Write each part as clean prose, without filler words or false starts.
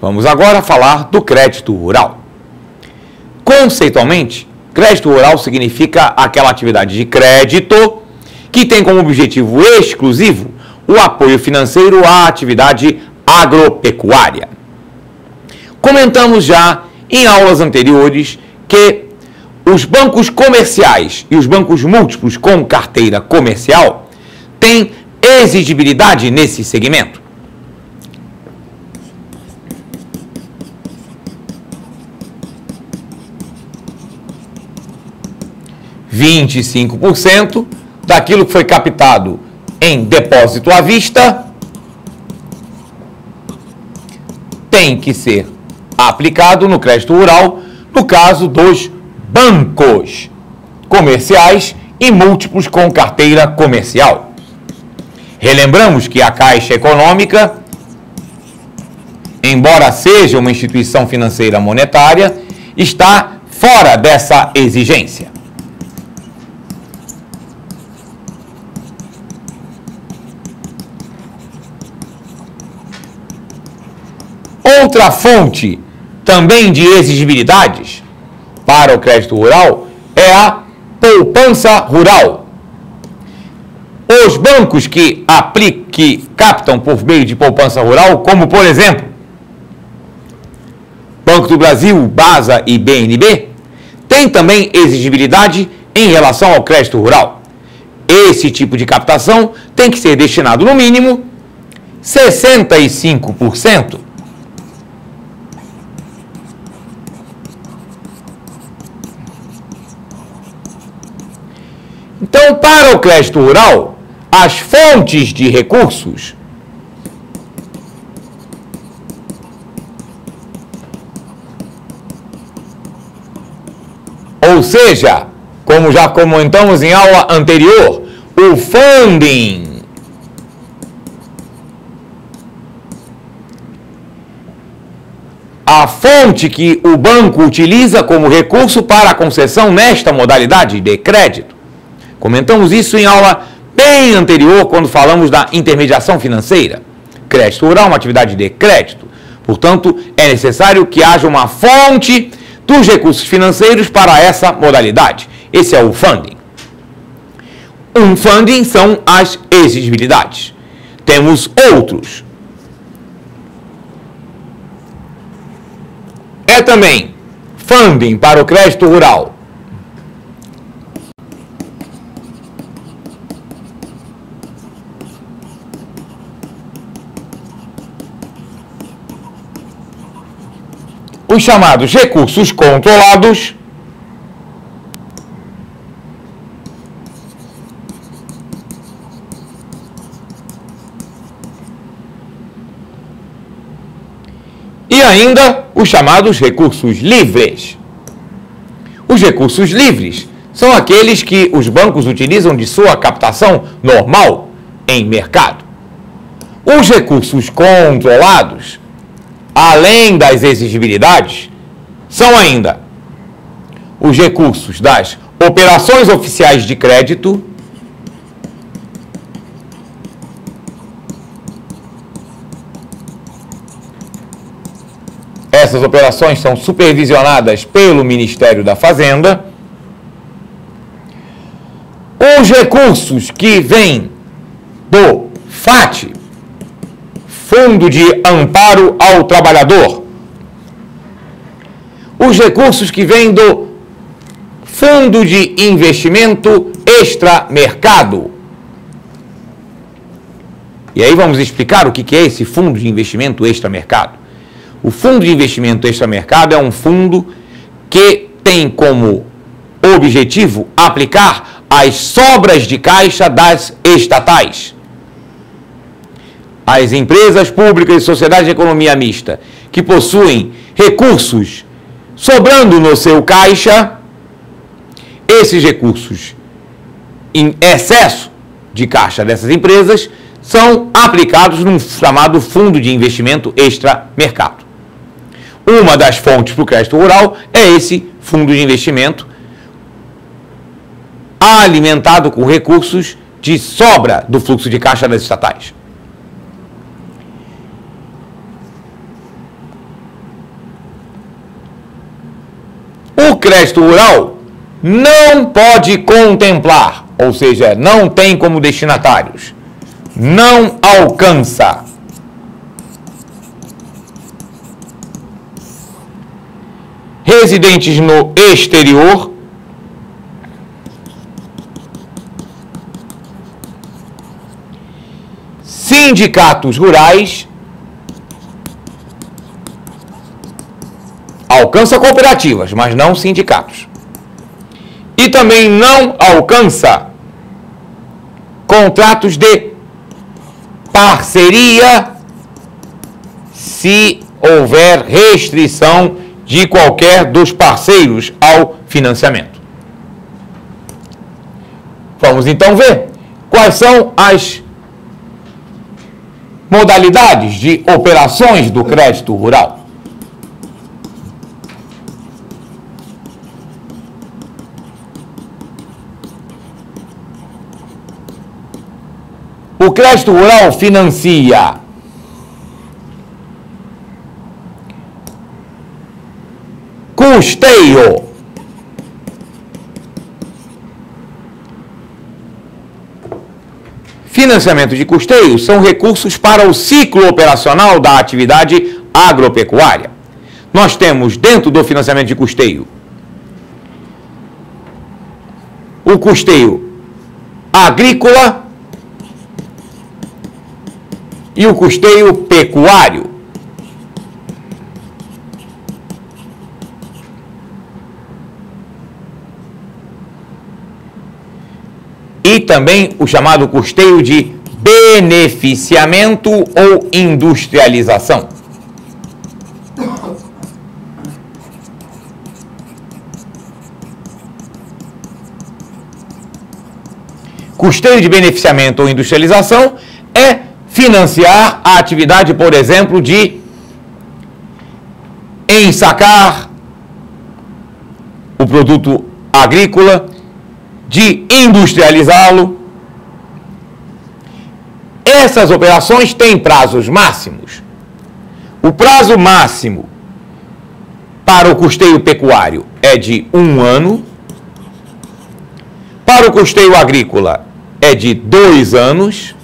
Vamos agora falar do crédito rural. Conceitualmente, crédito rural significa aquela atividade de crédito que tem como objetivo exclusivo o apoio financeiro à atividade agropecuária. Comentamos já em aulas anteriores que os bancos comerciais e os bancos múltiplos com carteira comercial têm exigibilidade nesse segmento. (25% daquilo que foi captado em depósito à vista tem que ser aplicado no crédito rural no caso dos bancos comerciais e múltiplos com carteira comercial. Relembramos que a Caixa Econômica, embora seja uma instituição financeira monetária, está fora dessa exigência. Outra fonte também de exigibilidades para o crédito rural é a poupança rural. Os bancos que captam por meio de poupança rural, como por exemplo, Banco do Brasil, BASA e BNB, têm também exigibilidade em relação ao crédito rural. Esse tipo de captação tem que ser destinado no mínimo 65% Então, para o crédito rural, as fontes de recursos ou seja, como já comentamos em aula anterior, o funding a fonte que o banco utiliza como recurso para a concessão nesta modalidade de crédito. Comentamos isso em aula bem anterior, quando falamos da intermediação financeira. Crédito rural é uma atividade de crédito. Portanto, é necessário que haja uma fonte dos recursos financeiros para essa modalidade. Esse é o funding. Um funding são as exigibilidades. Temos outros. É também funding para o crédito rural. Os chamados recursos controlados, e ainda os chamados recursos livres. Os recursos livres são aqueles que os bancos utilizam de sua captação normal em mercado. Os recursos controlados, além das exigibilidades, são ainda os recursos das operações oficiais de crédito, essas operações são supervisionadas pelo Ministério da Fazenda, os recursos que vêm do FAT, Fundo de Amparo ao Trabalhador, os recursos que vêm do Fundo de Investimento Extramercado. E aí vamos explicar o que é esse Fundo de Investimento Extramercado. O Fundo de Investimento Extramercado é um fundo que tem como objetivo aplicar as sobras de caixa das estatais. As empresas públicas e sociedades de economia mista que possuem recursos sobrando no seu caixa, esses recursos em excesso de caixa dessas empresas são aplicados num chamado Fundo de Investimento Extramercado. Uma das fontes para o crédito rural é esse fundo de investimento alimentado com recursos de sobra do fluxo de caixa das estatais. O crédito rural não pode contemplar, ou seja, não tem como destinatários, não alcança residentes no exterior, sindicatos rurais, alcança cooperativas, mas não sindicatos. E também não alcança contratos de parceria se houver restrição de qualquer dos parceiros ao financiamento. Vamos então ver quais são as modalidades de operações do crédito rural. O crédito rural financia custeio, financiamento de custeio são recursos para o ciclo operacional da atividade agropecuária. Nós temos dentro do financiamento de custeio o custeio agrícola e o custeio pecuário. E também o chamado custeio de beneficiamento ou industrialização. Custeio de beneficiamento ou industrialização é financiar a atividade, por exemplo, de ensacar o produto agrícola, de industrializá-lo. Essas operações têm prazos máximos. O prazo máximo para o custeio pecuário é de 1 ano. Para o custeio agrícola é de 2 anos.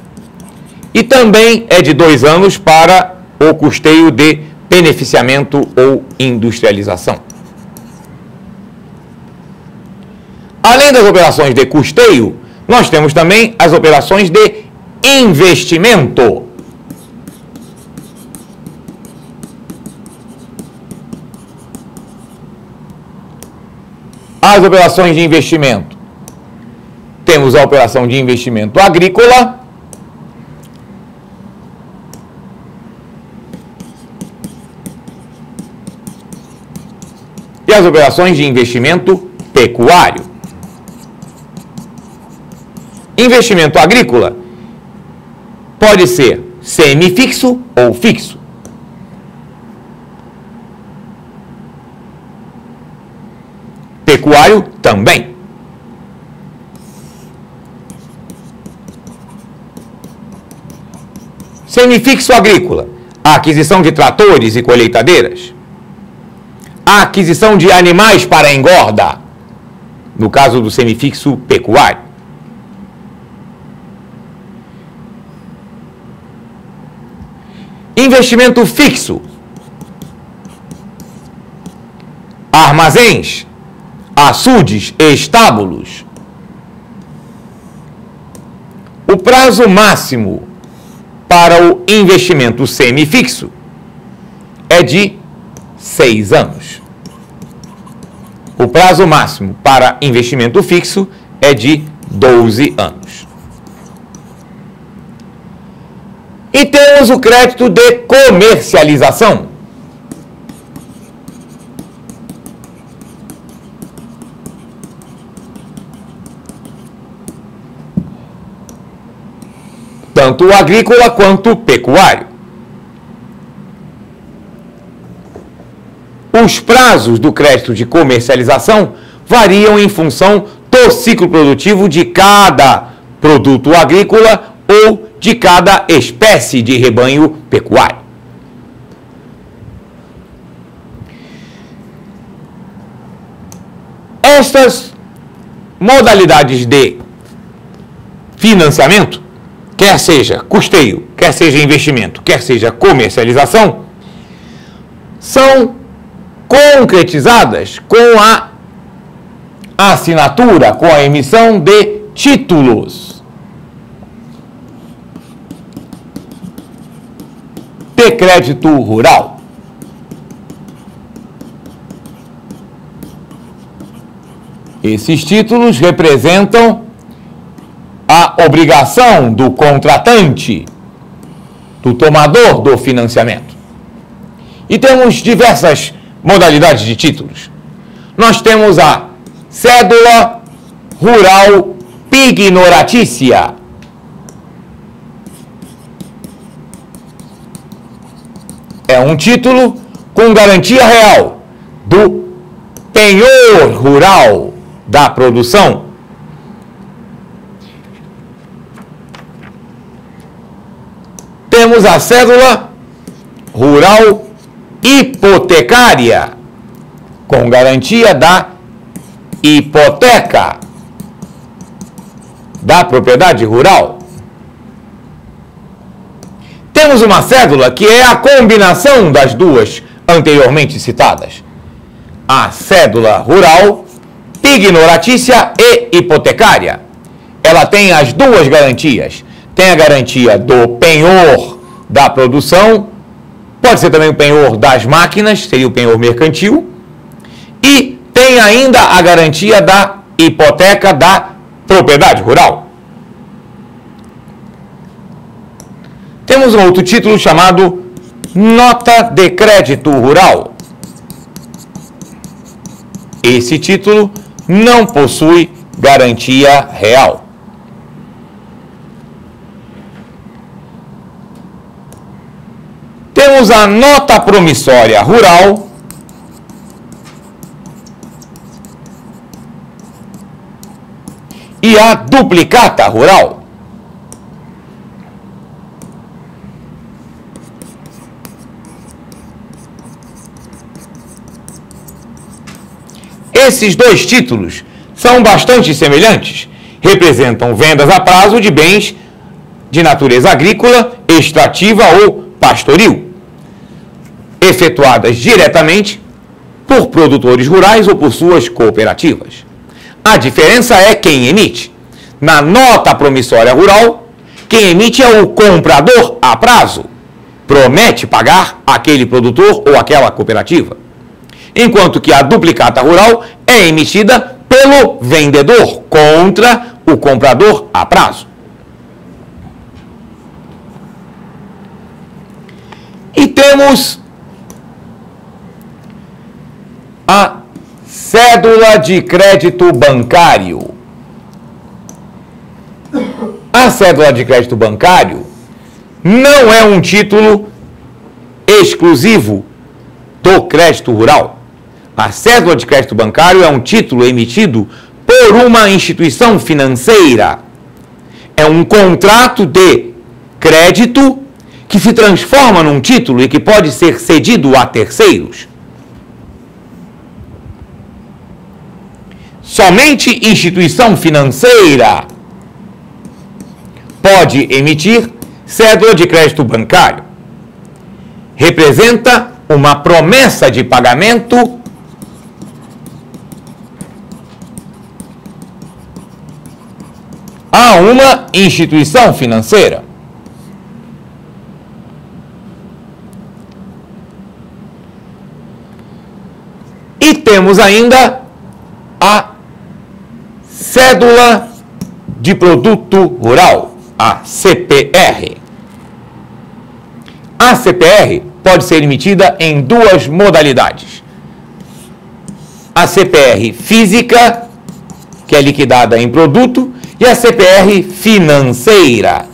E também é de 2 anos para o custeio de beneficiamento ou industrialização. Além das operações de custeio, nós temos também as operações de investimento. As operações de investimento. Temos a operação de investimento agrícola, e as operações de investimento pecuário. Investimento agrícola pode ser semifixo ou fixo. Pecuário também. Semifixo agrícola, a aquisição de tratores e colheitadeiras. A aquisição de animais para engorda, no caso do semifixo pecuário. Investimento fixo. Armazéns, açudes e estábulos. O prazo máximo para o investimento semifixo é de 6 anos. O prazo máximo para investimento fixo é de 12 anos. E temos o crédito de comercialização. Tanto o agrícola quanto o pecuário. Os prazos do crédito de comercialização variam em função do ciclo produtivo de cada produto agrícola ou de cada espécie de rebanho pecuário. Estas modalidades de financiamento, quer seja custeio, quer seja investimento, quer seja comercialização, são concretizadas com a assinatura, com a emissão de títulos de crédito rural. Esses títulos representam a obrigação do contratante, do tomador do financiamento. E temos diversas modalidades de títulos. Nós temos a cédula rural pignoratícia. É um título com garantia real do penhor rural da produção. Temos a cédula rural hipotecária, com garantia da hipoteca da propriedade rural. Temos uma cédula que é a combinação das duas anteriormente citadas. A cédula rural pignoratícia e hipotecária. Ela tem as duas garantias. Tem a garantia do penhor da produção, pode ser também o penhor das máquinas, seria o penhor mercantil, e tem ainda a garantia da hipoteca da propriedade rural. Temos um outro título chamado Nota de Crédito Rural. Esse título não possui garantia real. Temos a nota promissória rural e a duplicata rural. Esses dois títulos são bastante semelhantes, representam vendas a prazo de bens de natureza agrícola, extrativa ou pastoril, efetuadas diretamente por produtores rurais ou por suas cooperativas. A diferença é quem emite. Na nota promissória rural, quem emite é o comprador a prazo, promete pagar aquele produtor ou aquela cooperativa, enquanto que a duplicata rural é emitida pelo vendedor contra o comprador a prazo. E temos a cédula de crédito bancário. A cédula de crédito bancário não é um título exclusivo do crédito rural. A cédula de crédito bancário é um título emitido por uma instituição financeira. É um contrato de crédito que se transforma num título e que pode ser cedido a terceiros. Somente instituição financeira pode emitir cédula de crédito bancário. Representa uma promessa de pagamento a uma instituição financeira. E temos ainda a cédula de produto rural, a CPR. A CPR pode ser emitida em duas modalidades. A CPR física, que é liquidada em produto, e a CPR financeira,